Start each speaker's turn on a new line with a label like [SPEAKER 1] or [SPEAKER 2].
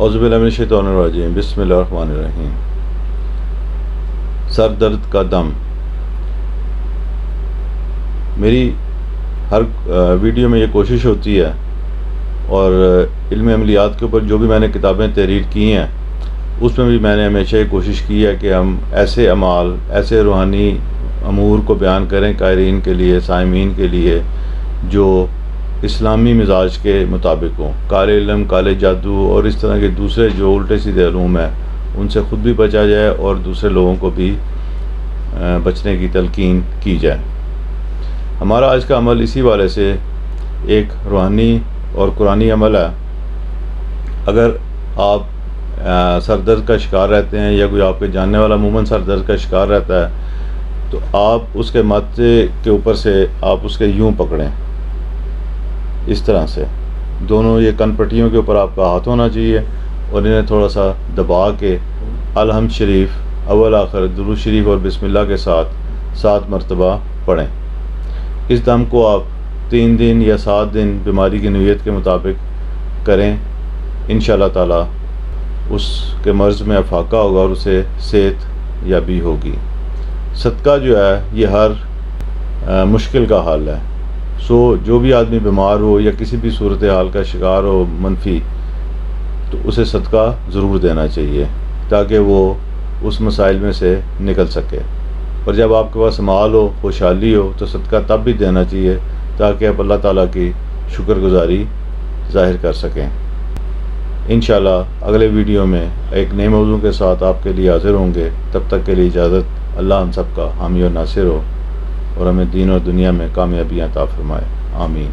[SPEAKER 1] اعوذ باللہ من الشیطان الرجیم، بسم اللہ الرحمن الرحیم۔ سر درد کا دم۔ میری ہر ویڈیو میں یہ کوشش ہوتی ہے، اور علم عملیات کے اوپر جو بھی میں نے کتابیں تحریر کی ہیں اس میں بھی میں نے ہمیشہ یہ کوشش کی ہے کہ ہم ایسے اعمال، ایسے روحانی امور کو بیان کریں قائرین کے لیے، سامعین کے لیے، جو اسلامی مزاج کے مطابق ہوں۔ کالے علم، کالے جادو اور اس طرح کے دوسرے جو الٹے سیدھے علوم ہیں ان سے خود بھی بچا جائے اور دوسرے لوگوں کو بھی بچنے کی تلقین کی جائے۔ ہمارا آج کا عمل اسی والے سے ایک روحانی اور قرآنی عمل ہے۔ اگر آپ سر درد کا شکار رہتے ہیں یا کوئی آپ کے جاننے والا عموماً سر درد کا شکار رہتا ہے تو آپ اس کے ماتھے کے اوپر سے آپ اس کے یوں پکڑیں، اس طرح سے دونوں یہ کن پٹیوں کے اوپر آپ کا ہاتھ ہونا چاہیے، اور انہیں تھوڑا سا دبا کے الحمد شریف اول آخر درود شریف اور بسم اللہ کے ساتھ 7 مرتبہ پڑھیں۔ اس دم کو آپ 3 دن یا 7 دن بیماری کی نوعیت کے مطابق کریں، انشاءاللہ تعالی اس کے مرض میں افاقہ ہوگا اور اسے صحت یابی ہوگی۔ صدقہ جو ہے یہ ہر مشکل کا حل ہے، جو بھی آدمی بیمار ہو یا کسی بھی صورتحال کا شکار ہو منفی، تو اسے صدقہ ضرور دینا چاہیے تاکہ وہ اس مسائل میں سے نکل سکے۔ اور جب آپ کے پاس مال ہو، خوشحالی ہو، تو صدقہ تب بھی دینا چاہیے تاکہ آپ اللہ تعالیٰ کی شکر گزاری ظاہر کر سکیں۔ انشاءاللہ اگلے ویڈیو میں ایک نئے موضوع کے ساتھ آپ کے لیے حاضر ہوں گے۔ تب تک کے لیے اجازت۔ اللہ ہم سب کا حامی اور ناصر ہو اور ہمیں دین اور دنیا میں کامیابیاں عطا فرمائے، آمین۔